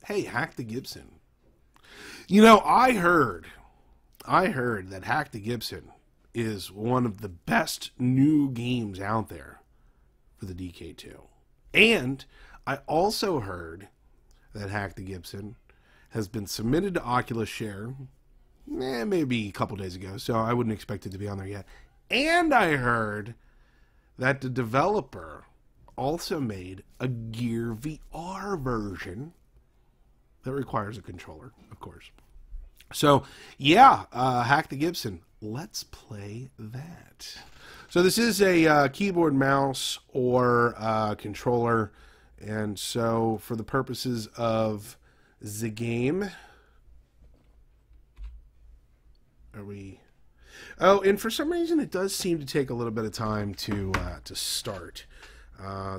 Hey, Hack the Gibson. You know, I heard that Hack the Gibson is one of the best new games out there for the DK2. And I also heard that Hack the Gibson has been submitted to Oculus Share maybe a couple days ago, so I wouldn't expect it to be on there yet. And I heard that the developer also made a Gear VR version that requires a controller, of course. So, yeah, Hack the Gibson. Let's play that. So this is a keyboard, mouse, or controller. And so for the purposes of the game, are we... Oh, and for some reason it does seem to take a little bit of time to start.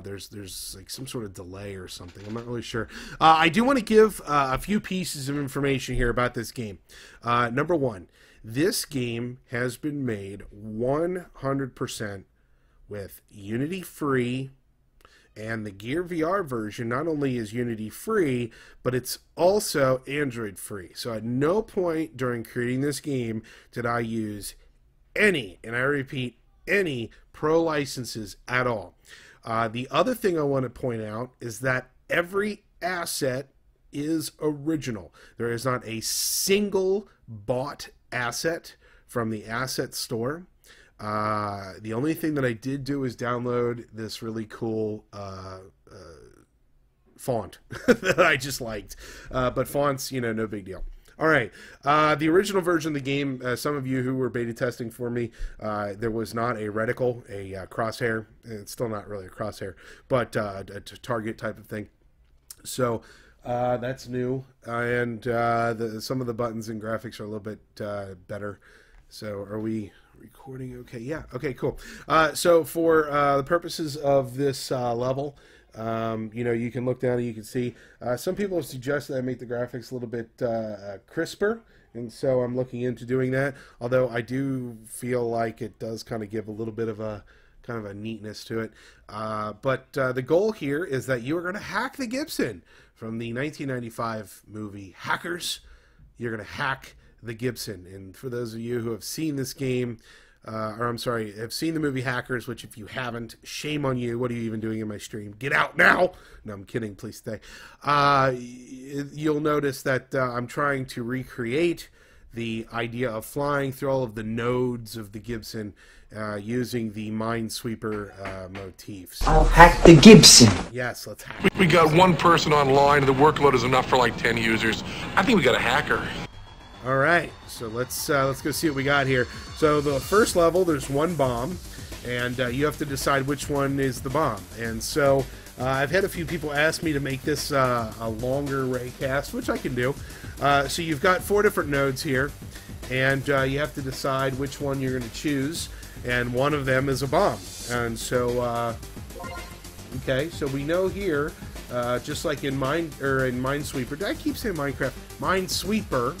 There's like some sort of delay or something. I'm not really sure. I do want to give a few pieces of information here about this game. Number one, this game has been made 100% with Unity free, and the Gear VR version not only is Unity free, but it's also Android free. So at no point during creating this game did I use any, and I repeat, any pro licenses at all. The other thing I want to point out is that every asset is original. There is not a single bought asset from the asset store. The only thing that I did do is download this really cool font that I just liked. But fonts, you know, no big deal. All right, the original version of the game, some of you who were beta testing for me, there was not a reticle, a crosshair. It's still not really a crosshair, but a target type of thing. So that's new, and some of the buttons and graphics are a little bit better. So are we recording? Okay, yeah, okay, cool. So for the purposes of this level, you know, you can look down and you can see some people have suggested I make the graphics a little bit crisper, and so I'm looking into doing that, although I do feel like it does kind of give a little bit of a neatness to it. But the goal here is that you are going to hack the Gibson from the 1995 movie Hackers. You're going to hack the Gibson, and for those of you who have seen this game, or I'm sorry, have seen the movie Hackers, which if you haven't, shame on you. What are you even doing in my stream? Get out now! No, I'm kidding. Please stay. You'll notice that I'm trying to recreate the idea of flying through all of the nodes of the Gibson using the Minesweeper motifs. I'll hack the Gibson. Yes, let's hack. We got one person online, and the workload is enough for like 10 users. I think we got a hacker. All right, so let's go see what we got here. So the first level, there's one bomb, and you have to decide which one is the bomb. And so I've had a few people ask me to make this a longer raycast, which I can do. So you've got 4 different nodes here, and you have to decide which one you're going to choose, and one of them is a bomb. And so, okay, so we know here, just like in Minesweeper. Did I keep saying Minecraft? Minesweeper.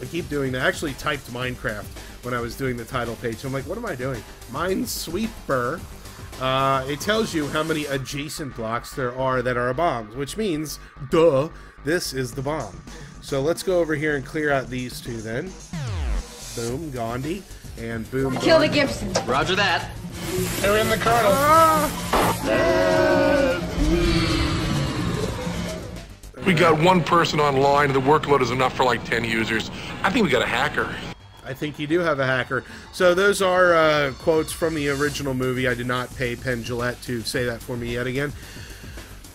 I keep doing that. I actually typed Minecraft when I was doing the title page. So I'm like, what am I doing? Minesweeper. It tells you how many adjacent blocks there are that are bombs, which means, duh, this is the bomb. So let's go over here and clear out these two then. Boom, Gandhi. And boom, kill the Gibson. Roger that. They're in the kernel. We got one person online, and the workload is enough for like 10 users. I think we got a hacker. I think you do have a hacker. So those are quotes from the original movie. I did not pay Penn Jillette to say that for me yet again.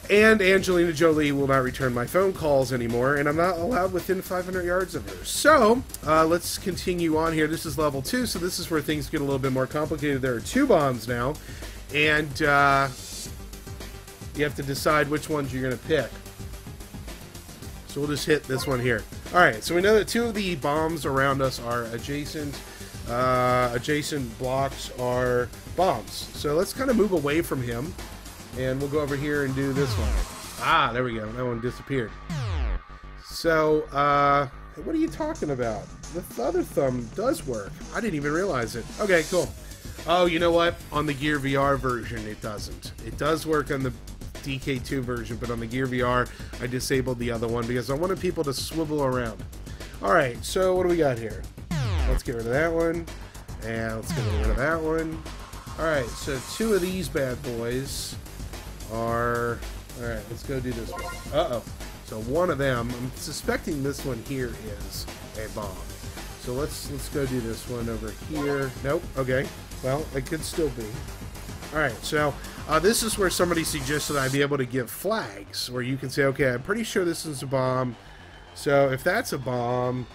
And Angelina Jolie will not return my phone calls anymore, and I'm not allowed within 500 yards of her. So let's continue on here. This is level 2, so this is where things get a little bit more complicated. There are 2 bombs now, and you have to decide which ones you're going to pick. So we'll just hit this one here. Alright, so we know that 2 of the bombs around us are adjacent. Adjacent blocks are bombs. So let's kind of move away from him. And we'll go over here and do this one. Ah, there we go. That one disappeared. So, what are you talking about? The other thumb does work. I didn't even realize it. Okay, cool. Oh, you know what? On the Gear VR version, it doesn't. It does work on the DK2 version, but on the Gear VR, I disabled the other one because I wanted people to swivel around. Alright, so what do we got here? Let's get rid of that one, and let's get rid of that one. Alright, so 2 of these bad boys are... Alright, let's go do this one. Uh-oh. So one of them, I'm suspecting this one here is a bomb. So let's go do this one over here. Nope, okay. Well, it could still be. Alright, so this is where somebody suggested I be able to give flags, where you can say, okay, I'm pretty sure this is a bomb. So if that's a bomb,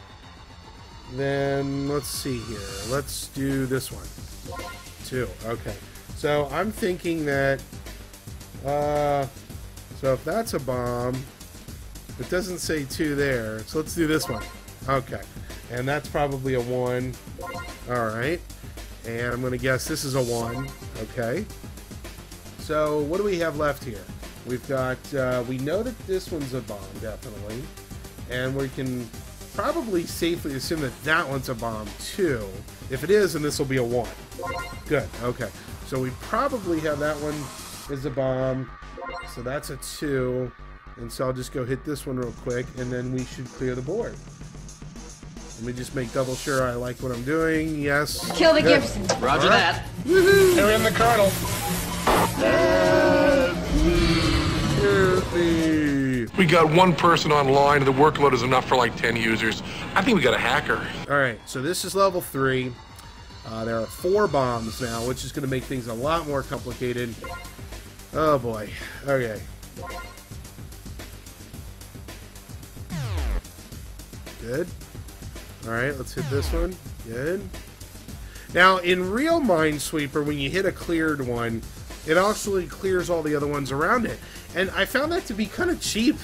then let's see here. Let's do this one. 2, okay. So I'm thinking that, so if that's a bomb, it doesn't say 2 there, so let's do this one. Okay, and that's probably a 1. Alright, and I'm going to guess this is a 1. Okay, so what do we have left here? We've got, we know that this one's a bomb, definitely, and we can probably safely assume that that one's a bomb too. If it is, then this will be a 1. Good, okay, so we probably have that one as a bomb, so that's a 2. And so I'll just go hit this one real quick, and then we should clear the board. Let me just make double sure I like what I'm doing. Yes. Kill the Gibson. Roger that. Woohoo! They're in the Colonel. We got 1 person online, and the workload is enough for like 10 users. I think we got a hacker. Alright, so this is level 3. There are 4 bombs now, which is going to make things a lot more complicated. Oh boy. Okay. Good. Alright, let's hit this one. Good. Now, in real Minesweeper, when you hit a cleared one, it actually clears all the other ones around it. And I found that to be kind of cheap.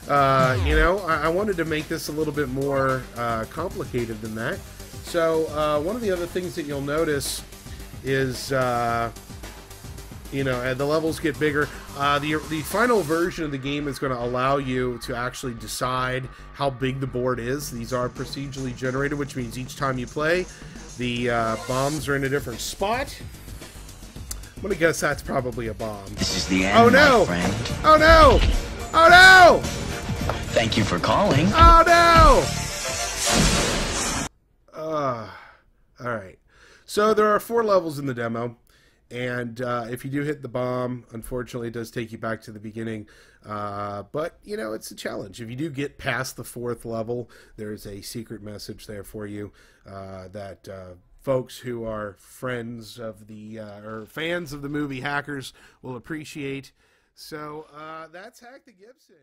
You know, I wanted to make this a little bit more complicated than that. So, one of the other things that you'll notice is, you know, the levels get bigger. The final version of the game is going to allow you to actually decide how big the board is. These are procedurally generated, which means each time you play, the bombs are in a different spot. I'm going to guess that's probably a bomb. This is the end, oh no! my friend. Oh no! Oh no! Thank you for calling. Oh no! Alright. So there are 4 levels in the demo. And if you do hit the bomb, unfortunately, it does take you back to the beginning. But, you know, it's a challenge. If you do get past the 4th level, there's a secret message there for you that folks who are friends of the, or fans of the movie Hackers will appreciate. So that's Hack the Gibson.